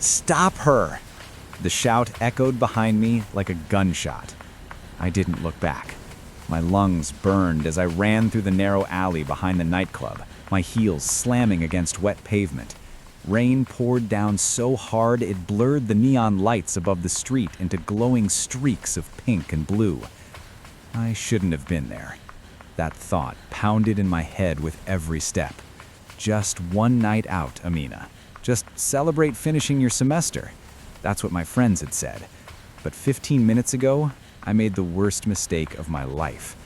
Stop her! The shout echoed behind me like a gunshot. I didn't look back. My lungs burned as I ran through the narrow alley behind the nightclub, my heels slamming against wet pavement. Rain poured down so hard it blurred the neon lights above the street into glowing streaks of pink and blue. I shouldn't have been there. That thought pounded in my head with every step. Just one night out, Amina. Just celebrate finishing your semester. That's what my friends had said. But 15 minutes ago, I made the worst mistake of my life.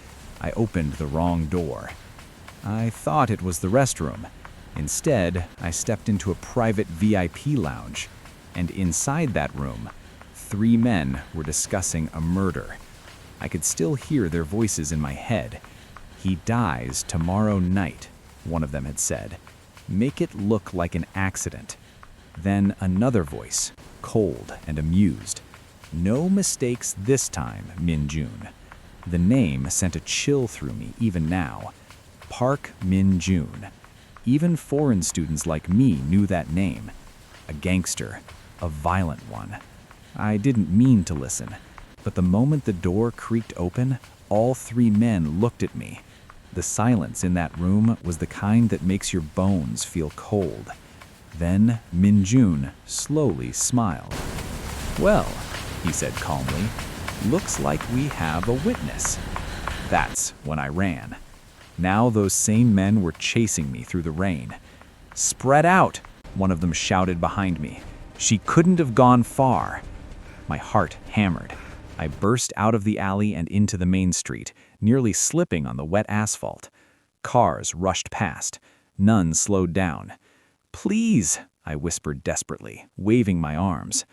I opened the wrong door. I thought it was the restroom. Instead, I stepped into a private VIP lounge. And inside that room, 3 men were discussing a murder. I could still hear their voices in my head. "He dies tomorrow night," one of them had said. "Make it look like an accident." Then another voice, cold and amused. "No mistakes this time, Min-jun." The name sent a chill through me even now. Park Min-jun. Even foreign students like me knew that name. A gangster, a violent one. I didn't mean to listen, but the moment the door creaked open, all 3 men looked at me. The silence in that room was the kind that makes your bones feel cold. Then Min-jun slowly smiled. "Well," he said calmly, "looks like we have a witness." That's when I ran. Now those same men were chasing me through the rain. "Spread out," one of them shouted behind me. "She couldn't have gone far." My heart hammered. I burst out of the alley and into the main street, nearly slipping on the wet asphalt. Cars rushed past. None slowed down. "Please," I whispered desperately, waving my arms.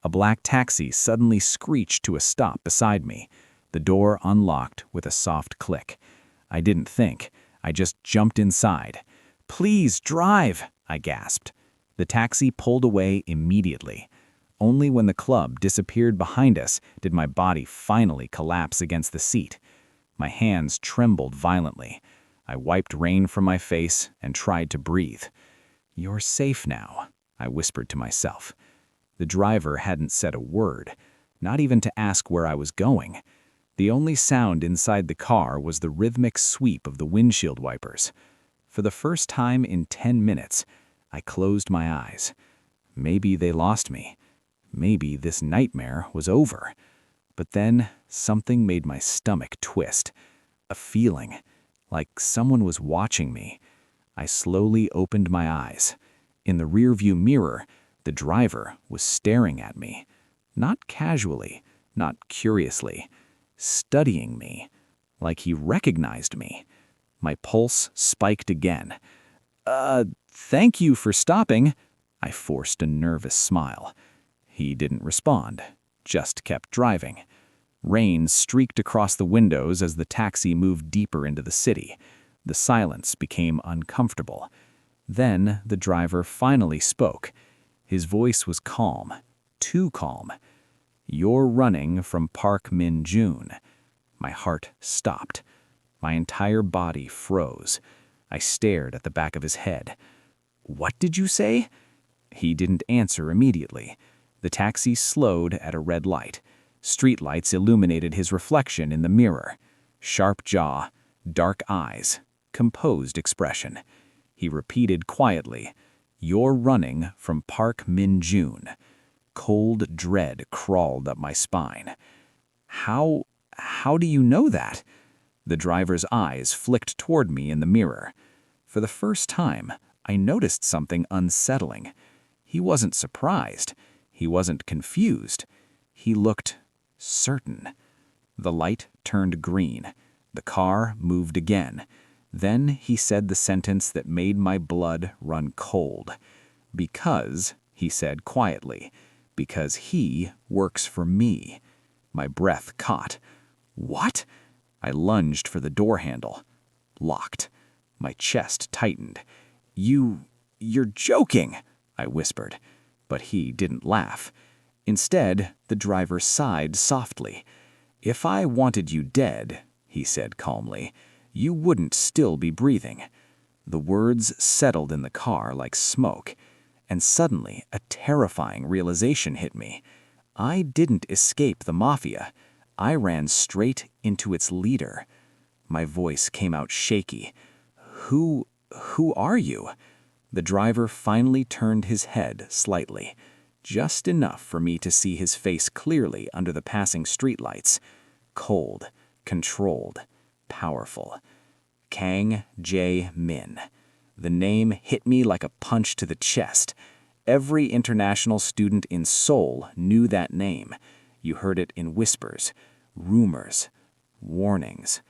A black taxi suddenly screeched to a stop beside me. The door unlocked with a soft click. I didn't think. I just jumped inside. "Please drive," I gasped. The taxi pulled away immediately. Only when the club disappeared behind us did my body finally collapse against the seat. My hands trembled violently. I wiped rain from my face and tried to breathe. "You're safe now," I whispered to myself. The driver hadn't said a word, not even to ask where I was going. The only sound inside the car was the rhythmic sweep of the windshield wipers. For the first time in 10 minutes, I closed my eyes. Maybe they lost me. Maybe this nightmare was over. But then something made my stomach twist. A feeling, like someone was watching me. I slowly opened my eyes. In the rearview mirror, the driver was staring at me. Not casually, not curiously. Studying me, like he recognized me. My pulse spiked again. Thank you for stopping." I forced a nervous smile. He didn't respond, just kept driving. Rain streaked across the windows as the taxi moved deeper into the city. The silence became uncomfortable. Then the driver finally spoke. His voice was calm, too calm. "You're running from Park Min-jun." My heart stopped. My entire body froze. I stared at the back of his head. "What did you say?" He didn't answer immediately. The taxi slowed at a red light. Streetlights illuminated his reflection in the mirror. Sharp jaw, dark eyes, composed expression. He repeated quietly, "You're running from Park Min-jun." Cold dread crawled up my spine. How do you know that?" The driver's eyes flicked toward me in the mirror. For the first time, I noticed something unsettling. He wasn't surprised. He wasn't confused. He looked certain. The light turned green. The car moved again. Then he said the sentence that made my blood run cold. "Because," he said quietly, "because he works for me." My breath caught. "What?" I lunged for the door handle. Locked. My chest tightened. You're joking," I whispered. But he didn't laugh. Instead, the driver sighed softly. "If I wanted you dead," he said calmly, "you wouldn't still be breathing." The words settled in the car like smoke. And suddenly, a terrifying realization hit me. I didn't escape the Mafia. I ran straight into its leader. My voice came out shaky. Who are you?" The driver finally turned his head slightly, just enough for me to see his face clearly under the passing streetlights. Cold, controlled, powerful. Kang Jae-Min. The name hit me like a punch to the chest. Every international student in Seoul knew that name. You heard it in whispers, rumors, warnings.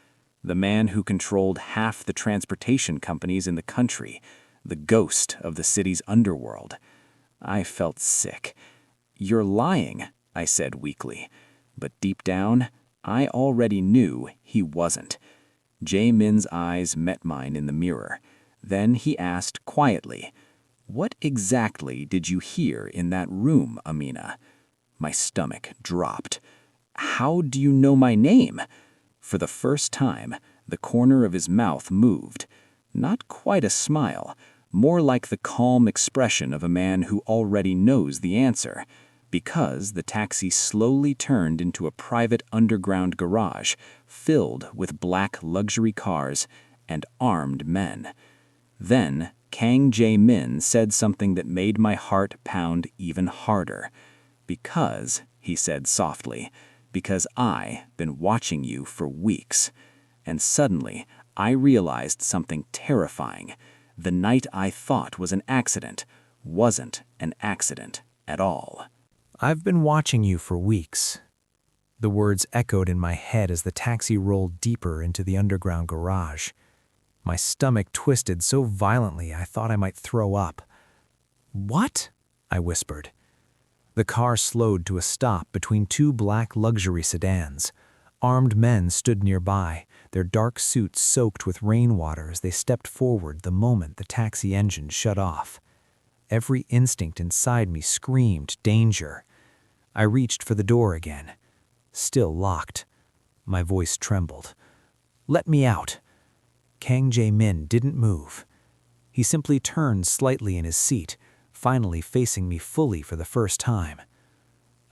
The man who controlled half the transportation companies in the country, the ghost of the city's underworld. I felt sick. "You're lying," I said weakly. But deep down, I already knew he wasn't. Jae-Min's eyes met mine in the mirror. Then he asked quietly, "What exactly did you hear in that room, Amina?" My stomach dropped. "How do you know my name?" For the first time, the corner of his mouth moved. Not quite a smile, more like the calm expression of a man who already knows the answer, because the taxi slowly turned into a private underground garage filled with black luxury cars and armed men. Then Kang Jae-Min said something that made my heart pound even harder. "Because," he said softly, "because I've been watching you for weeks." And suddenly, I realized something terrifying. The night I thought was an accident wasn't an accident at all. "I've been watching you for weeks." The words echoed in my head as the taxi rolled deeper into the underground garage. My stomach twisted so violently I thought I might throw up. "What?" I whispered. The car slowed to a stop between two black luxury sedans. Armed men stood nearby, their dark suits soaked with rainwater as they stepped forward the moment the taxi engine shut off. Every instinct inside me screamed danger. I reached for the door again. Still locked. My voice trembled. "Let me out." Kang Jae-Min didn't move. He simply turned slightly in his seat, finally facing me fully for the first time.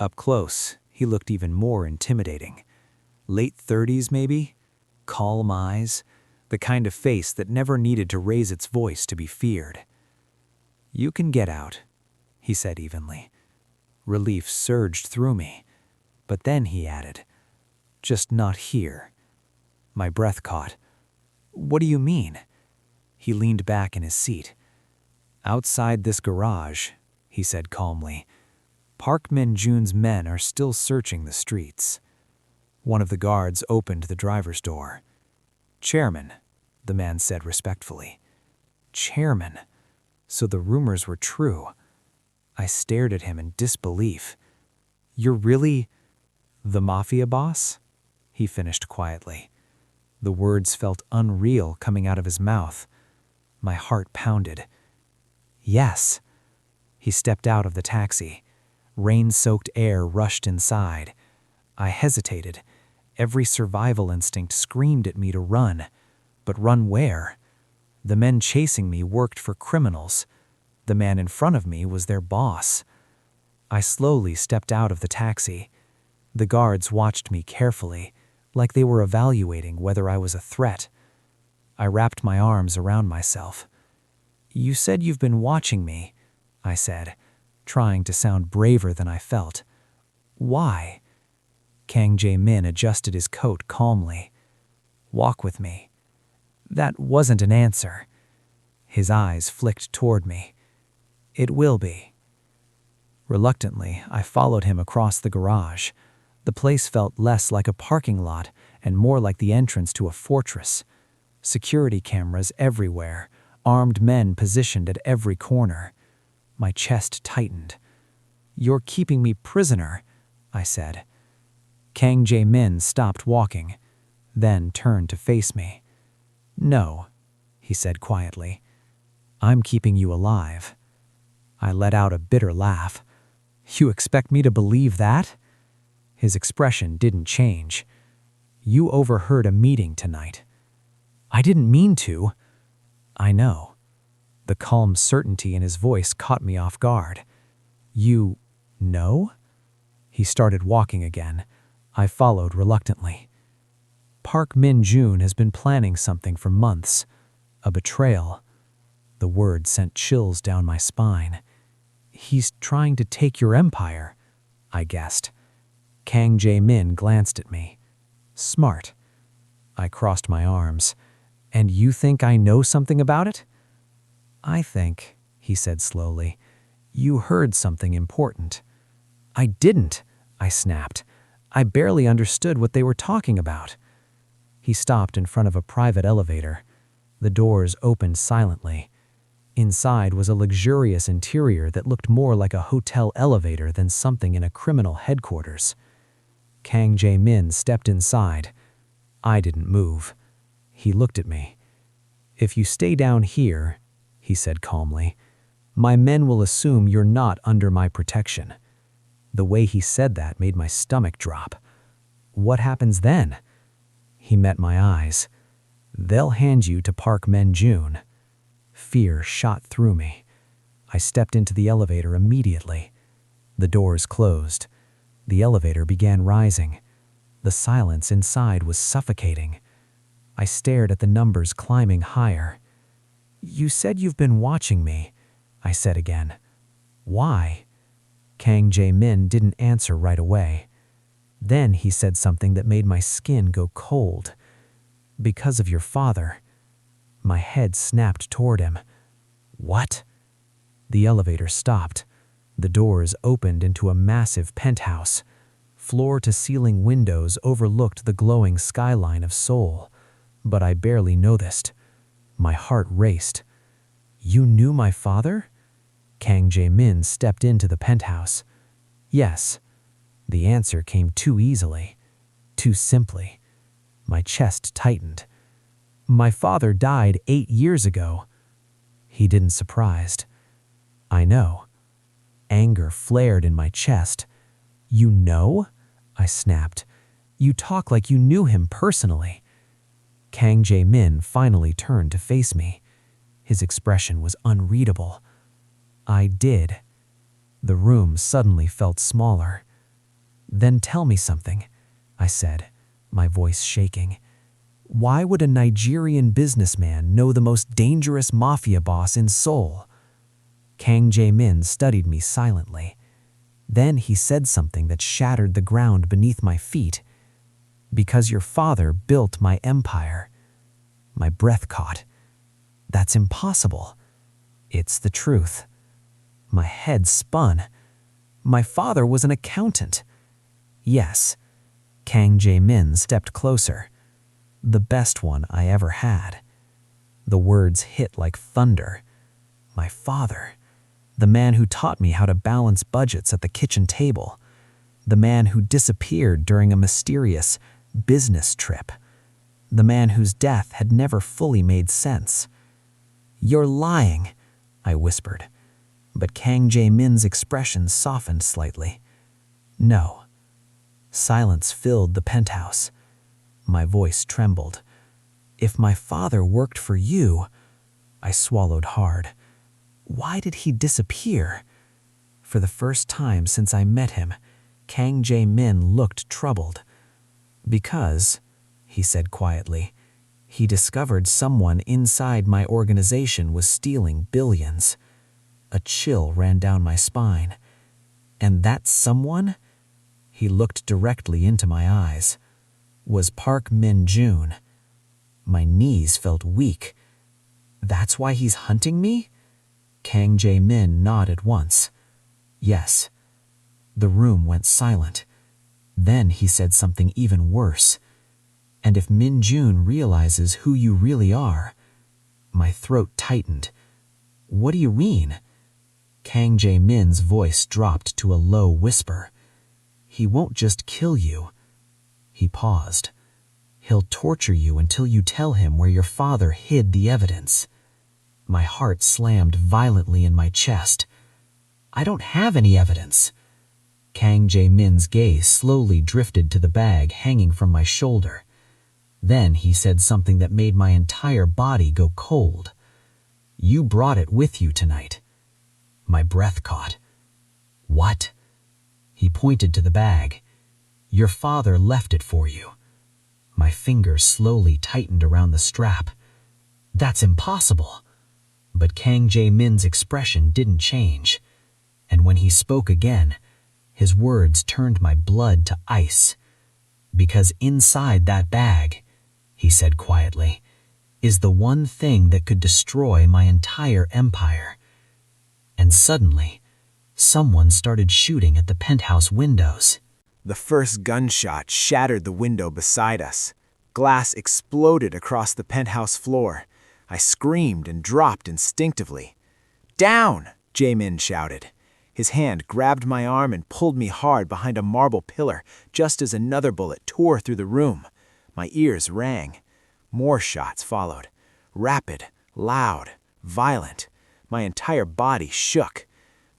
Up close, he looked even more intimidating. Late 30s, maybe? Calm eyes, the kind of face that never needed to raise its voice to be feared. "You can get out," he said evenly. Relief surged through me. But then he added, "Just not here." My breath caught. "What do you mean?" He leaned back in his seat. "Outside this garage," he said calmly, "Park Min-jun's men are still searching the streets." One of the guards opened the driver's door. "Chairman," the man said respectfully. Chairman. So the rumors were true. I stared at him in disbelief. "You're really the Mafia boss?" he finished quietly. The words felt unreal coming out of his mouth. My heart pounded. "Yes." He stepped out of the taxi. Rain-soaked air rushed inside. I hesitated. Every survival instinct screamed at me to run. But run where? The men chasing me worked for criminals. The man in front of me was their boss. I slowly stepped out of the taxi. The guards watched me carefully, like they were evaluating whether I was a threat. I wrapped my arms around myself. "You said you've been watching me," I said, trying to sound braver than I felt. "Why?" Kang Jae-Min adjusted his coat calmly. "Walk with me." That wasn't an answer. His eyes flicked toward me. "It will be." Reluctantly, I followed him across the garage. The place felt less like a parking lot and more like the entrance to a fortress. Security cameras everywhere, armed men positioned at every corner. My chest tightened. "You're keeping me prisoner," I said. Kang Jae-Min stopped walking, then turned to face me. "No," he said quietly. "I'm keeping you alive." I let out a bitter laugh. "You expect me to believe that?" His expression didn't change. "You overheard a meeting tonight." "I didn't mean to." "I know." The calm certainty in his voice caught me off guard. You know? He started walking again. I followed reluctantly. Park Min-joon has been planning something for months. A betrayal. The word sent chills down my spine. He's trying to take your empire, I guessed. Kang Jae-Min glanced at me. Smart. I crossed my arms. And you think I know something about it? I think, he said slowly, you heard something important. I didn't, I snapped. I barely understood what they were talking about. He stopped in front of a private elevator. The doors opened silently. Inside was a luxurious interior that looked more like a hotel elevator than something in a criminal headquarters. Kang Jae-Min stepped inside. I didn't move. He looked at me. If you stay down here, he said calmly, my men will assume you're not under my protection. The way he said that made my stomach drop. What happens then? He met my eyes. They'll hand you to Park Min-joon. Fear shot through me. I stepped into the elevator immediately. The doors closed. The elevator began rising. The silence inside was suffocating. I stared at the numbers climbing higher. You said you've been watching me, I said again. Why? Kang Jae-Min didn't answer right away. Then he said something that made my skin go cold. Because of your father. My head snapped toward him. What? The elevator stopped. The doors opened into a massive penthouse. Floor-to-ceiling windows overlooked the glowing skyline of Seoul. But I barely noticed. My heart raced. You knew my father? Kang Jae-Min stepped into the penthouse. Yes. The answer came too easily. Too simply. My chest tightened. My father died 8 years ago. He didn't surprised. I know. Anger flared in my chest. You know? I snapped. You talk like you knew him personally. Kang Jae-Min finally turned to face me. His expression was unreadable. I did. The room suddenly felt smaller. Then tell me something, I said, my voice shaking. Why would a Nigerian businessman know the most dangerous mafia boss in Seoul? Kang Jae-Min studied me silently. Then he said something that shattered the ground beneath my feet. Because your father built my empire. My breath caught. That's impossible. It's the truth. My head spun. My father was an accountant. Yes. Kang Jae-Min stepped closer. The best one I ever had. The words hit like thunder. My father. The man who taught me how to balance budgets at the kitchen table. The man who disappeared during a mysterious business trip. The man whose death had never fully made sense. You're lying, I whispered. But Kang Jae-Min's expression softened slightly. No. Silence filled the penthouse. My voice trembled. If my father worked for you, I swallowed hard. Why did he disappear? For the first time since I met him, Kang Jae-Min looked troubled. Because, he said quietly, he discovered someone inside my organization was stealing billions. A chill ran down my spine. And that someone? He looked directly into my eyes. Was Park Min-joon. My knees felt weak. That's why he's hunting me? Kang Jae-Min nodded once. Yes. The room went silent. Then he said something even worse. And if Min-joon realizes who you really are. My throat tightened. What do you mean? Kang Jae-Min's voice dropped to a low whisper. He won't just kill you. He paused. He'll torture you until you tell him where your father hid the evidence. My heart slammed violently in my chest. I don't have any evidence. Kang Jae-Min's gaze slowly drifted to the bag hanging from my shoulder. Then he said something that made my entire body go cold. You brought it with you tonight. My breath caught. What? He pointed to the bag. Your father left it for you. My fingers slowly tightened around the strap. That's impossible. But Kang Jae-Min's expression didn't change. And when he spoke again, his words turned my blood to ice. Because inside that bag, he said quietly, is the one thing that could destroy my entire empire. And suddenly, someone started shooting at the penthouse windows. The first gunshot shattered the window beside us. Glass exploded across the penthouse floor. I screamed and dropped instinctively. "Down!" Jae-Min shouted. His hand grabbed my arm and pulled me hard behind a marble pillar just as another bullet tore through the room. My ears rang. More shots followed. Rapid, loud, violent. My entire body shook.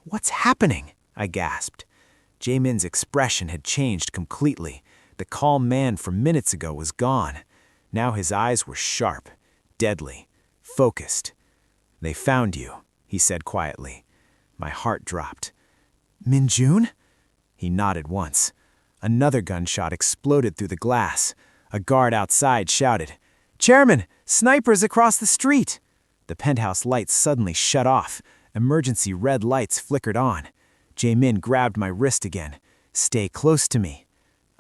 "What's happening?" I gasped. Jae-Min's expression had changed completely. The calm man from minutes ago was gone. Now his eyes were sharp, deadly, focused. "They found you," he said quietly. My heart dropped. "Min-jun?" He nodded once. Another gunshot exploded through the glass. A guard outside shouted, "Chairman, snipers across the street!" The penthouse lights suddenly shut off. Emergency red lights flickered on. Jae-Min grabbed my wrist again. "Stay close to me."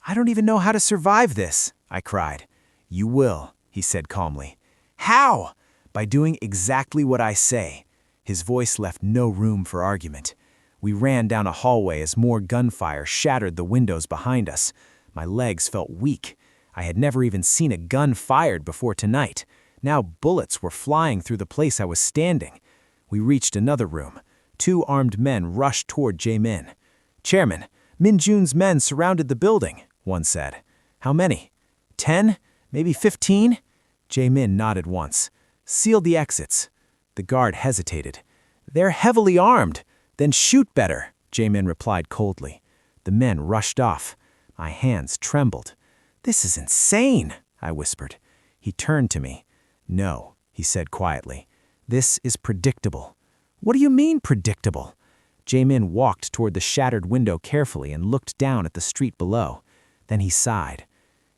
"I don't even know how to survive this," I cried. "You will," he said calmly. "How?" "By doing exactly what I say." His voice left no room for argument. We ran down a hallway as more gunfire shattered the windows behind us. My legs felt weak. I had never even seen a gun fired before tonight. Now bullets were flying through the place I was standing. We reached another room. 2 armed men rushed toward Jae-Min. "Chairman, Min-jun's men surrounded the building," one said. "How many? 10? Maybe 15? Jae-Min nodded once. "Seal the exits." The guard hesitated. "They're heavily armed. Then shoot better," Jae-Min replied coldly. The men rushed off. My hands trembled. "This is insane," I whispered. He turned to me. "No," he said quietly. "This is predictable." "What do you mean, predictable?" Jae-Min walked toward the shattered window carefully and looked down at the street below. Then he sighed.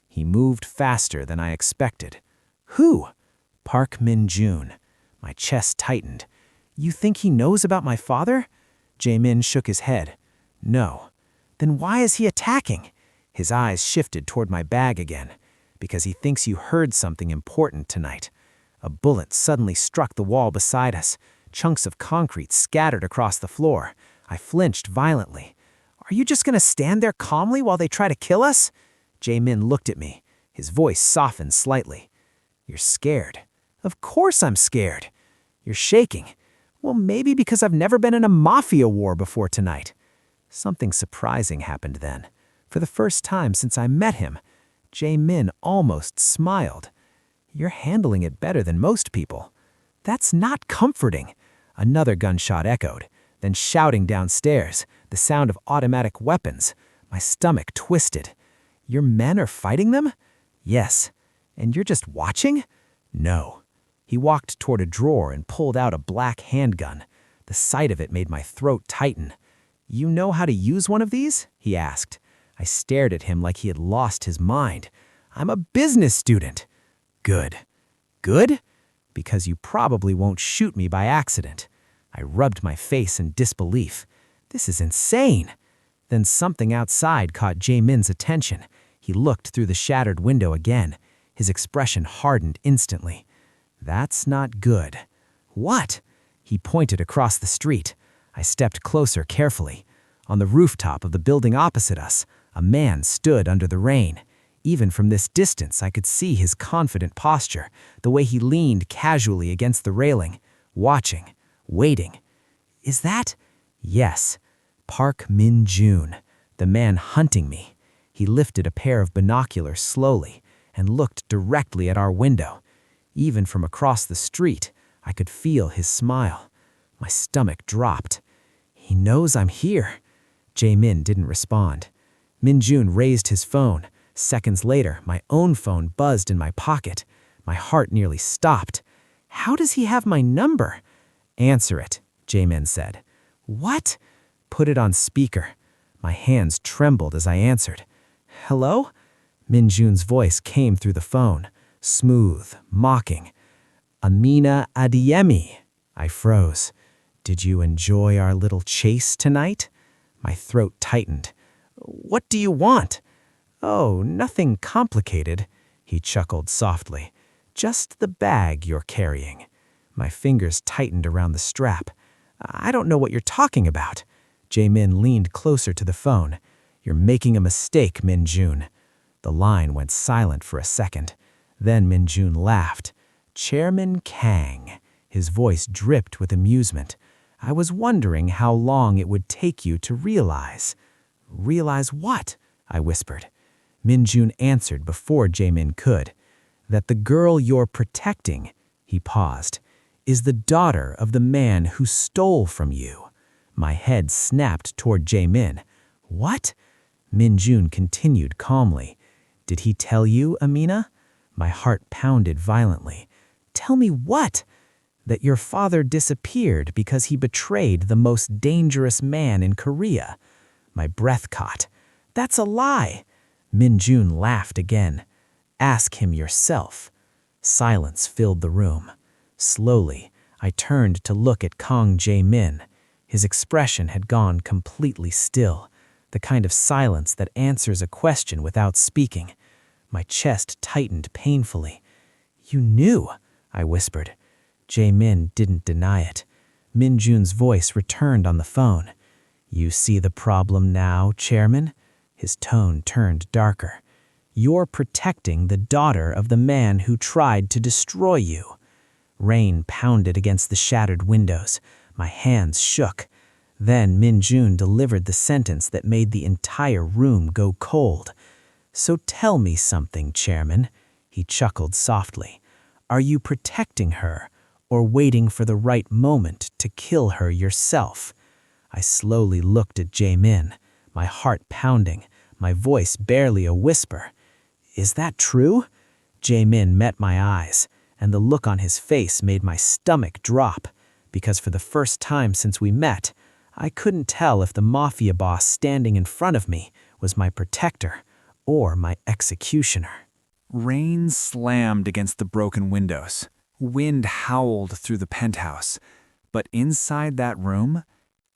He moved faster than I expected. "Who?" "Park Min-jun." My chest tightened. "You think he knows about my father?" Jae-Min shook his head. "No." "Then why is he attacking?" His eyes shifted toward my bag again. "Because he thinks you heard something important tonight." A bullet suddenly struck the wall beside us. Chunks of concrete scattered across the floor. I flinched violently. "Are you just going to stand there calmly while they try to kill us?" Jae-Min looked at me. His voice softened slightly. "You're scared." "Of course I'm scared." "You're shaking." "Well, maybe because I've never been in a Mafia war before tonight." Something surprising happened then. For the first time since I met him, Jae-Min almost smiled. "You're handling it better than most people." "That's not comforting." Another gunshot echoed, then shouting downstairs, the sound of automatic weapons. My stomach twisted. "Your men are fighting them?" "Yes." "And you're just watching?" "No." He walked toward a drawer and pulled out a black handgun. The sight of it made my throat tighten. "You know how to use one of these?" he asked. I stared at him like he had lost his mind. "I'm a business student." "Good." "Good?" "Because you probably won't shoot me by accident." I rubbed my face in disbelief. "This is insane." Then something outside caught Jae-Min's attention. He looked through the shattered window again. His expression hardened instantly. "That's not good." "What?" He pointed across the street. I stepped closer carefully. On the rooftop of the building opposite us, a man stood under the rain. Even from this distance, I could see his confident posture, the way he leaned casually against the railing, watching, waiting. "Is that?" "Yes. Park Min-jun, the man hunting me." He lifted a pair of binoculars slowly and looked directly at our window. Even from across the street, I could feel his smile. My stomach dropped. "He knows I'm here." Jae-Min didn't respond. Min-jun raised his phone. Seconds later, my own phone buzzed in my pocket. My heart nearly stopped. "How does he have my number?" Answer it, Jae-Min said. What? Put it on speaker. My hands trembled as I answered. Hello? Min-jun's voice came through the phone, smooth, mocking. Amina Adeyemi. I froze. Did you enjoy our little chase tonight? My throat tightened. What do you want? Oh, nothing complicated, he chuckled softly. Just the bag you're carrying. My fingers tightened around the strap. I don't know what you're talking about. Jae-Min leaned closer to the phone. You're making a mistake, Min-jun. The line went silent for a second. Then Min-jun laughed. Chairman Kang. His voice dripped with amusement. I was wondering how long it would take you to realize. Realize what? I whispered. Min-jun answered before Jae-Min could. That the girl you're protecting, he paused, is the daughter of the man who stole from you. My head snapped toward Jae-Min. What? Min-jun continued calmly. Did he tell you, Amina? My heart pounded violently. Tell me what? That your father disappeared because he betrayed the most dangerous man in Korea. My breath caught. That's a lie. Min-jun laughed again. Ask him yourself. Silence filled the room. Slowly, I turned to look at Kang Jae-Min. His expression had gone completely still, the kind of silence that answers a question without speaking. My chest tightened painfully. You knew, I whispered. Jae-Min didn't deny it. Min-jun's voice returned on the phone. You see the problem now, Chairman? His tone turned darker. You're protecting the daughter of the man who tried to destroy you. Rain pounded against the shattered windows. My hands shook. Then Min-jun delivered the sentence that made the entire room go cold. So tell me something, Chairman. He chuckled softly. Are you protecting her or waiting for the right moment to kill her yourself? I slowly looked at Jae-Min, my heart pounding, my voice barely a whisper. Is that true? Jae-Min met my eyes, and the look on his face made my stomach drop, because for the first time since we met, I couldn't tell if the Mafia boss standing in front of me was my protector or my executioner. Rain slammed against the broken windows. Wind howled through the penthouse. But inside that room,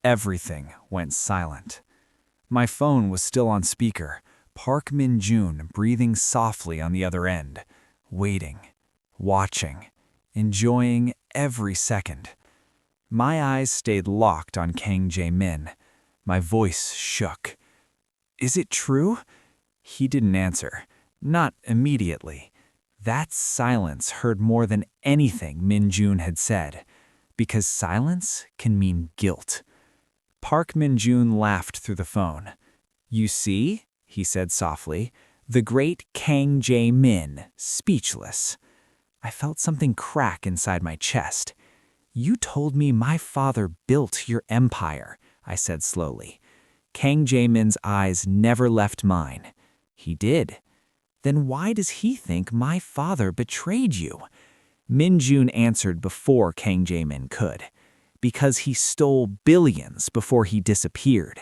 everything went silent. My phone was still on speaker, Park Min-jun breathing softly on the other end, waiting, watching, enjoying every second. My eyes stayed locked on Kang Jae-Min. My voice shook. Is it true? He didn't answer. Not immediately. That silence hurt more than anything Min-jun had said, because silence can mean guilt. Park Min-jun laughed through the phone. You see, he said softly, the great Kang Jae-Min, speechless. I felt something crack inside my chest. You told me my father built your empire, I said slowly. Kang Jae-Min's eyes never left mine. He did. Then why does he think my father betrayed you? Min-jun answered before Kang Jae-Min could. Because he stole billions before he disappeared.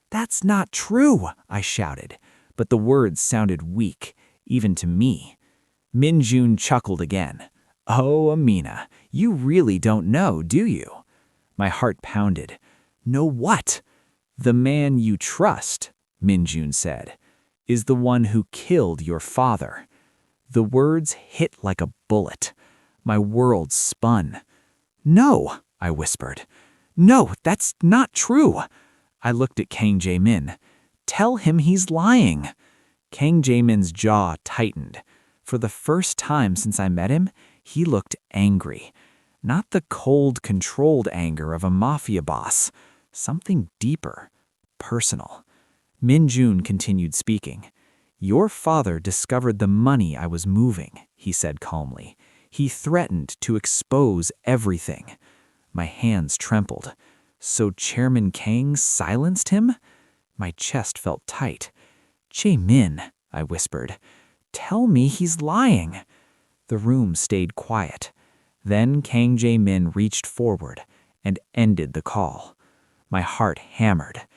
That's not true, I shouted, but the words sounded weak, even to me. Min-jun chuckled again. Oh, Amina, you really don't know, do you? My heart pounded. Know what? The man you trust, Min-jun said, is the one who killed your father. The words hit like a bullet. My world spun. No, I whispered. No, that's not true. I looked at Kang Jae-Min. Tell him he's lying. Kang Jae-Min's jaw tightened. For the first time since I met him, he looked angry. Not the cold, controlled anger of a mafia boss. Something deeper, personal. Min-jun continued speaking. Your father discovered the money I was moving, he said calmly. He threatened to expose everything. My hands trembled. So Chairman Kang silenced him? My chest felt tight. Jae-Min, I whispered. Tell me he's lying. The room stayed quiet. Then Kang Jae-Min reached forward, and ended the call. My heart hammered.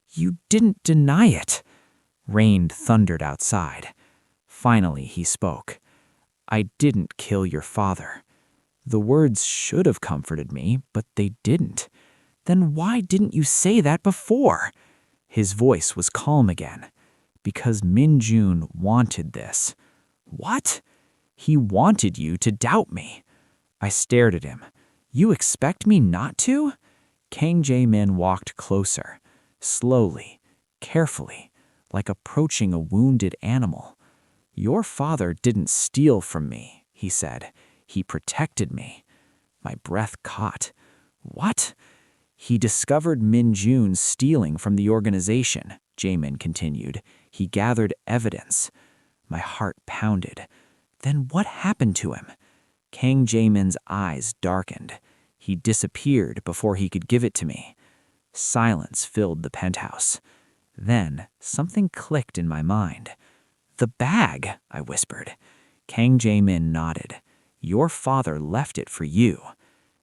"You didn't deny it." Rain thundered outside. Finally, he spoke. "I didn't kill your father." The words should have comforted me, but they didn't. "Then why didn't you say that before?" His voice was calm again. "Because Min-jun wanted this." "What?" "He wanted you to doubt me." I stared at him. "You expect me not to?" Kang Jae-min walked closer, slowly, carefully, like approaching a wounded animal. "Your father didn't steal from me," he said. "He protected me." My breath caught. "What?" "He discovered Min-jun stealing from the organization," Jae-min continued. "He gathered evidence." My heart pounded. "Then what happened to him?" Kang Jae-min's eyes darkened. He disappeared before he could give it to me. Silence filled the penthouse. Then something clicked in my mind. "The bag," I whispered. Kang Jae-min nodded. "Your father left it for you."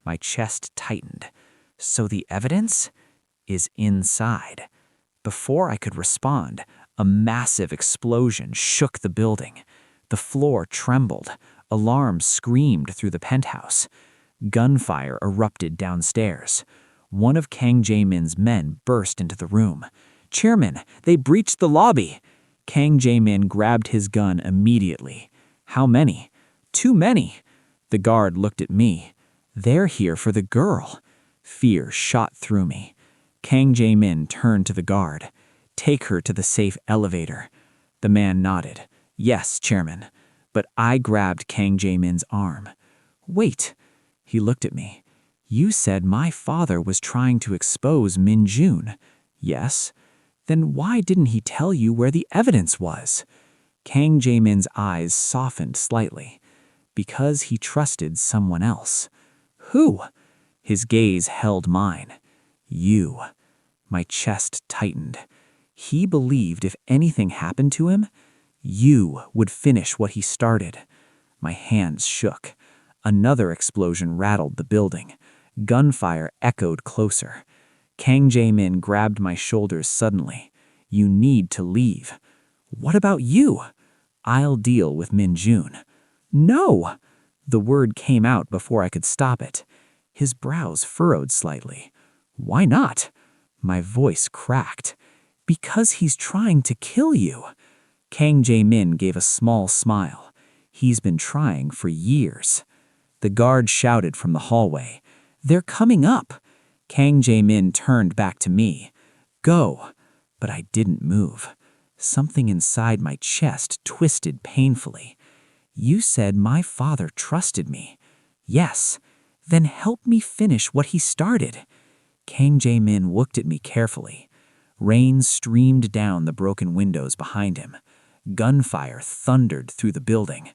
My chest tightened. "So the evidence is inside." Before I could respond, a massive explosion shook the building. The floor trembled. Alarms screamed through the penthouse. Gunfire erupted downstairs. One of Kang Jae-min's men burst into the room. "Chairman, they breached the lobby." Kang Jae-min grabbed his gun immediately. "How many?" "Too many." The guard looked at me. "They're here for the girl." Fear shot through me. Kang Jae-min turned to the guard. "Take her to the safe elevator." The man nodded. "Yes, Chairman." But I grabbed Kang Jae-min's arm. "Wait." He looked at me. "You said my father was trying to expose Min-jun." "Yes." "Then why didn't he tell you where the evidence was?" Kang Jae-min's eyes softened slightly. "Because he trusted someone else." "Who?" His gaze held mine. "You." My chest tightened. He believed if anything happened to him, you would finish what he started. My hands shook. Another explosion rattled the building. Gunfire echoed closer. Kang Jae-min grabbed my shoulders suddenly. "You need to leave." "What about you?" "I'll deal with Min-jun." "No!" The word came out before I could stop it. His brows furrowed slightly. "Why not?" My voice cracked. "Because he's trying to kill you." Kang Jae-min gave a small smile. "He's been trying for years." The guard shouted from the hallway. "They're coming up." Kang Jae-min turned back to me. "Go." But I didn't move. Something inside my chest twisted painfully. "You said my father trusted me." "Yes." "Then help me finish what he started." Kang Jae-min looked at me carefully. Rain streamed down the broken windows behind him. Gunfire thundered through the building.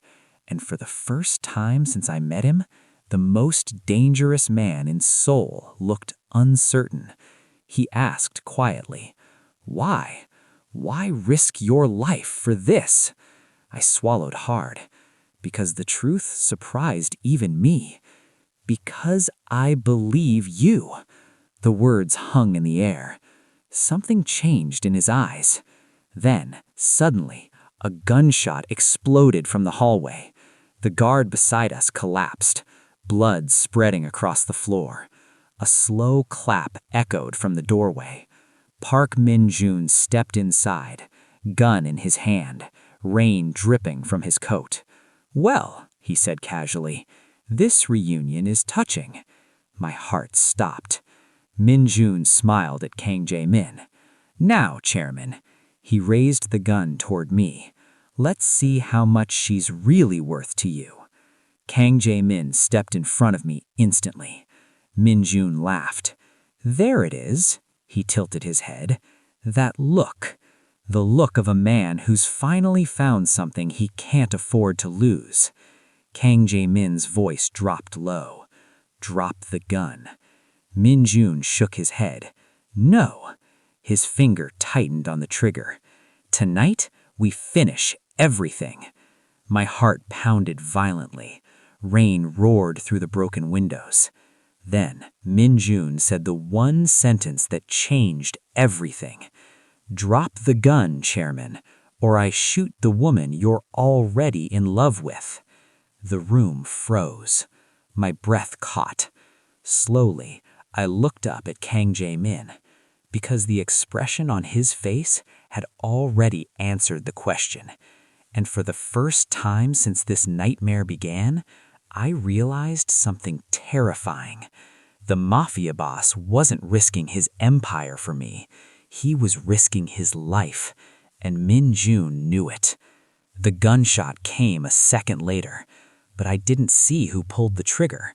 And for the first time since I met him, the most dangerous man in Seoul looked uncertain. He asked quietly, "Why? Why risk your life for this?" I swallowed hard. Because the truth surprised even me. "Because I believe you." The words hung in the air. Something changed in his eyes. Then, suddenly, a gunshot exploded from the hallway. The guard beside us collapsed, blood spreading across the floor. A slow clap echoed from the doorway. Park Min-jun stepped inside, gun in his hand, rain dripping from his coat. "Well," he said casually, "this reunion is touching." My heart stopped. Min-jun smiled at Kang Jae-min. "Now, Chairman." He raised the gun toward me. "Let's see how much she's really worth to you." Kang Jae-min stepped in front of me instantly. Min-jun laughed. "There it is." He tilted his head. "That look. The look of a man who's finally found something he can't afford to lose." Kang Jae-min's voice dropped low. "Drop the gun." Min-jun shook his head. "No." His finger tightened on the trigger. "Tonight, we finish everything." My heart pounded violently. Rain roared through the broken windows. Then Min Jun said the one sentence that changed everything. "Drop the gun, Chairman, or I shoot the woman you're already in love with." The room froze. My breath caught. Slowly, I looked up at Kang Jae-Min, because the expression on his face had already answered the question. And for the first time since this nightmare began, I realized something terrifying. The Mafia boss wasn't risking his empire for me. He was risking his life, and Min Jun knew it. The gunshot came a second later, but I didn't see who pulled the trigger,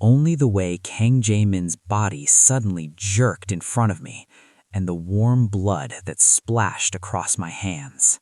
only the way Kang Jae-Min's body suddenly jerked in front of me, and the warm blood that splashed across my hands.